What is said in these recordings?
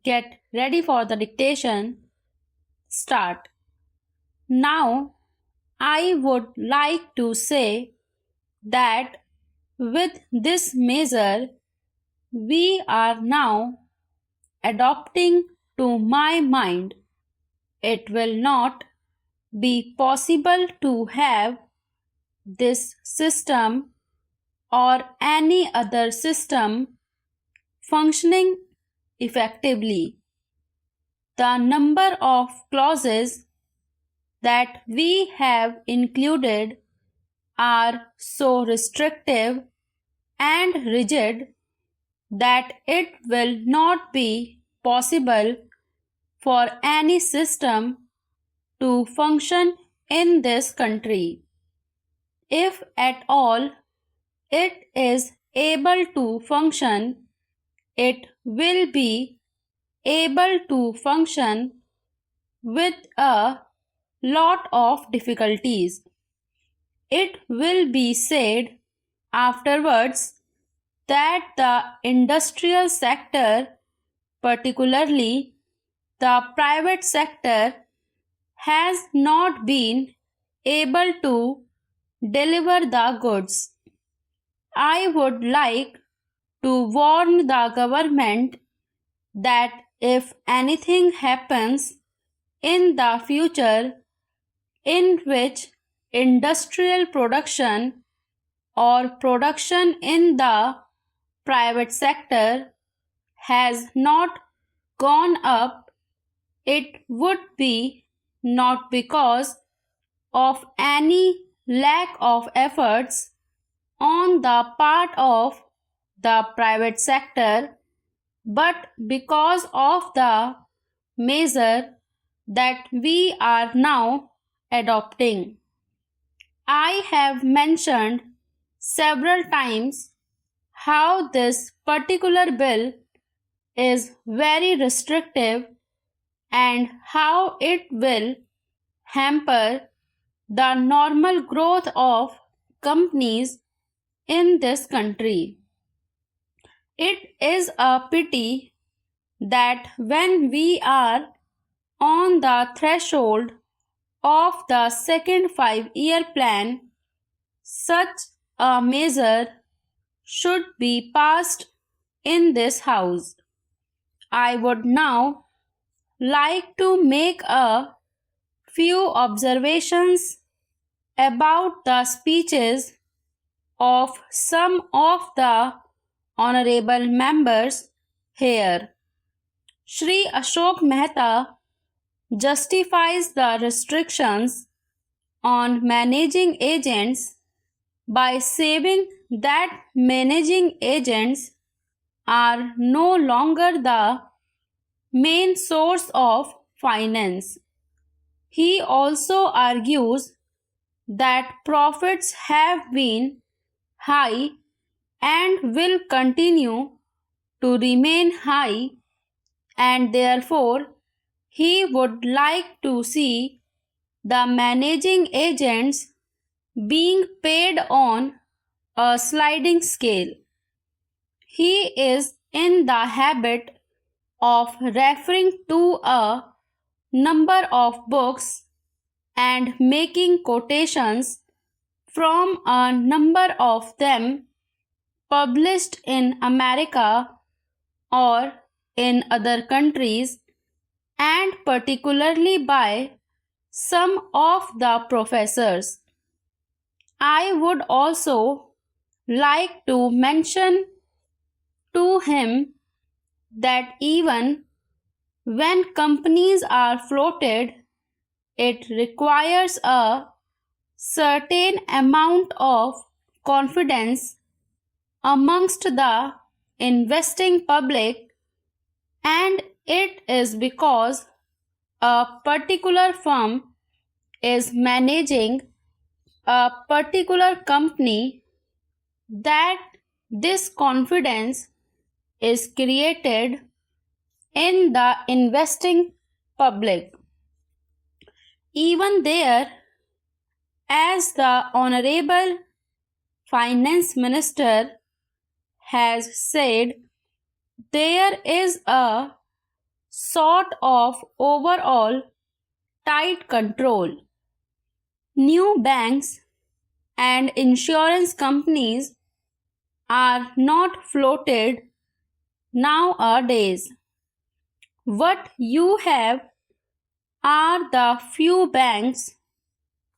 get ready for the dictation. Start. Now, I would like to say that with this measure, we are now adopting to my mind. It will not be possible to have this system or any other system functioning effectively. The number of clauses that we have included are so restrictive and rigid that it will not be possible for any system to function in this country. If at all it is able to function, it will be able to function with a lot of difficulties. It will be said afterwards that the industrial sector, particularly the private sector, has not been able to deliver the goods. I would like to warn the government that if anything happens in the future in which industrial production or production in the private sector has not gone up, it would be not because of any lack of efforts on the part of the private sector, but because of the measure that we are now adopting. I have mentioned several times how this particular bill is very restrictive and how it will hamper the normal growth of companies in this country. It is a pity that when we are on the threshold of the second 5-year plan, such a measure should be passed in this house. I would now like to make a few observations about the speeches of some of the honorable members here. Shri Ashok Mehta justifies the restrictions on managing agents by saying that managing agents are no longer the main source of finance. He also argues that profits have been high and will continue to remain high, and therefore he would like to see the managing agents being paid on a sliding scale. He is in the habit of referring to a number of books and making quotations from a number of them published in America or in other countries, and particularly by some of the professors. I would also like to mention to him that even when companies are floated, it requires a certain amount of confidence amongst the investing public, and it is because a particular firm is managing a particular company that this confidence is created in the investing public. Even there, as the Honorable Finance Minister has said, there is a sort of overall tight control. New banks and insurance companies are not floated nowadays. What you have are the few banks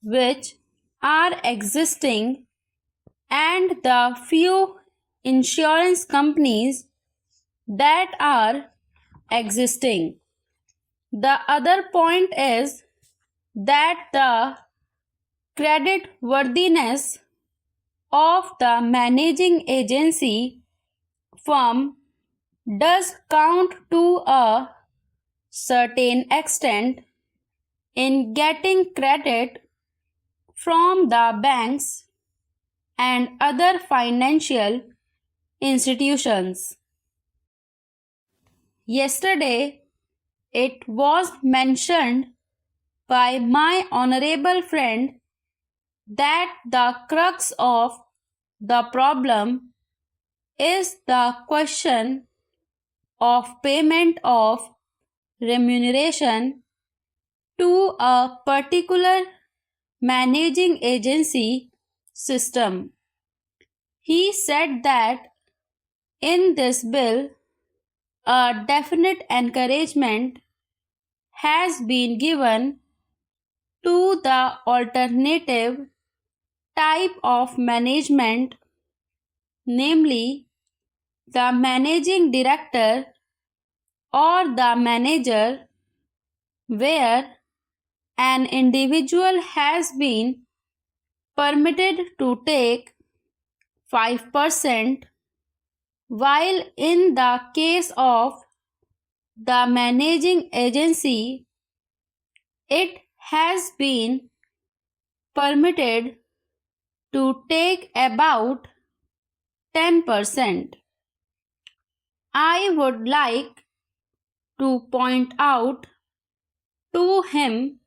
which are existing and the few insurance companies that are existing. The other point is that the credit worthiness of the managing agency firm does count to a certain extent in getting credit from the banks and other financial institutions. Yesterday, it was mentioned by my honorable friend that the crux of the problem is the question of payment of remuneration to a particular managing agency system. He said that in this bill, a definite encouragement has been given to the alternative type of management, namely the managing director or the manager, where an individual has been permitted to take 5%, while in the case of the managing agency, it has been permitted to take about 10%. I would like to point out to him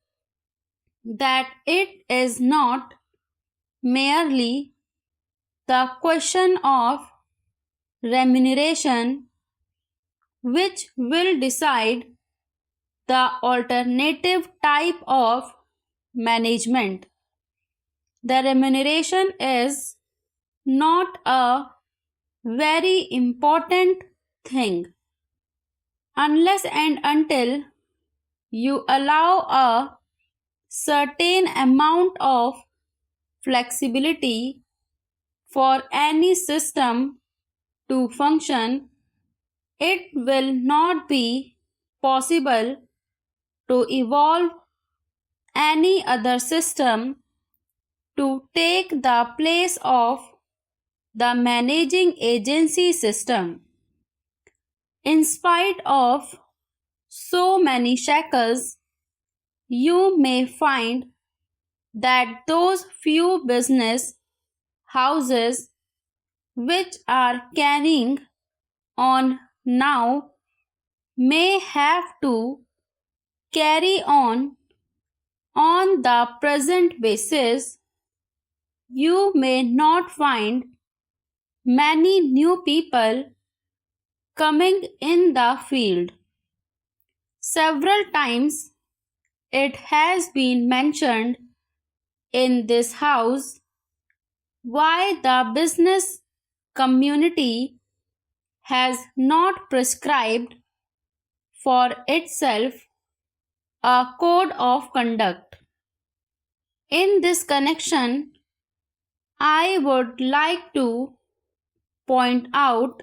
that it is not merely the question of remuneration which will decide the alternative type of management. The remuneration is not a very important thing unless and until you allow a certain amount of flexibility for any system to function. It will not be possible to evolve any other system to take the place of the managing agency system. In spite of so many shackles, you may find that those few business houses which are carrying on now may have to carry on the present basis. You may not find many new people coming in the field. Several times it has been mentioned in this house why the business community has not prescribed for itself a code of conduct. In this connection, I would like to point out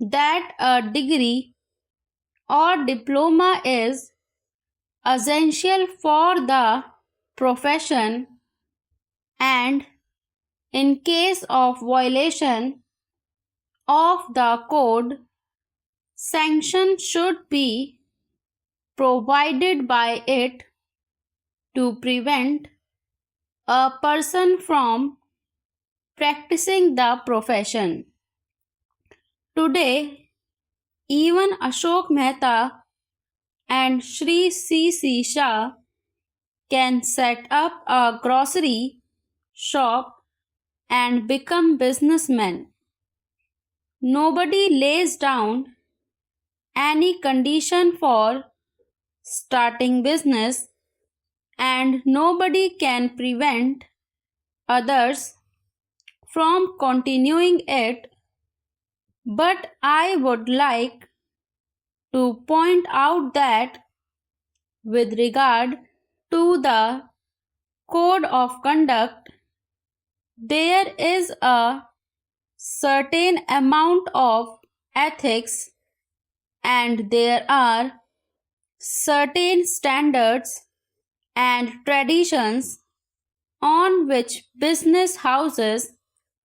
that a degree or diploma is essential for the profession, and in case of violation of the code, sanction should be provided by it to prevent a person from practicing the profession. Today, even Ashok Mehta and Shri C.C. Shah can set up a grocery shop and become businessmen. Nobody lays down any condition for starting business, and nobody can prevent others from continuing it. But I would like to point out that with regard to the code of conduct, there is a certain amount of ethics and there are certain standards and traditions on which business houses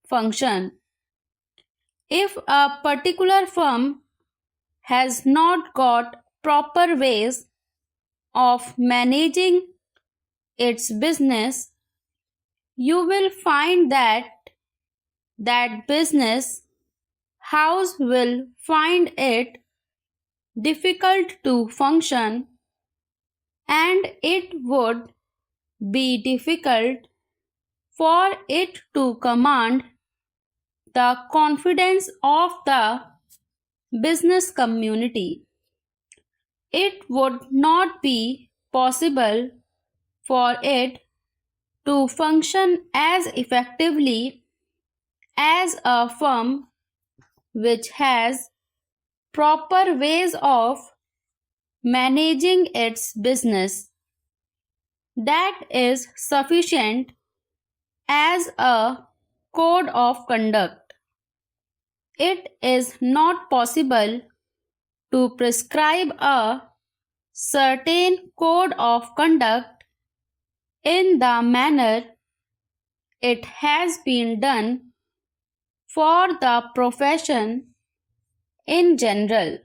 function. If a particular firm has not got proper ways of managing its business, you will find that business house will find it difficult to function, and it would be difficult for it to command the confidence of the business community. It would not be possible for it to function as effectively as a firm which has proper ways of managing its business. That is sufficient as a code of conduct. It is not possible to prescribe a certain code of conduct in the manner it has been done for the profession in general.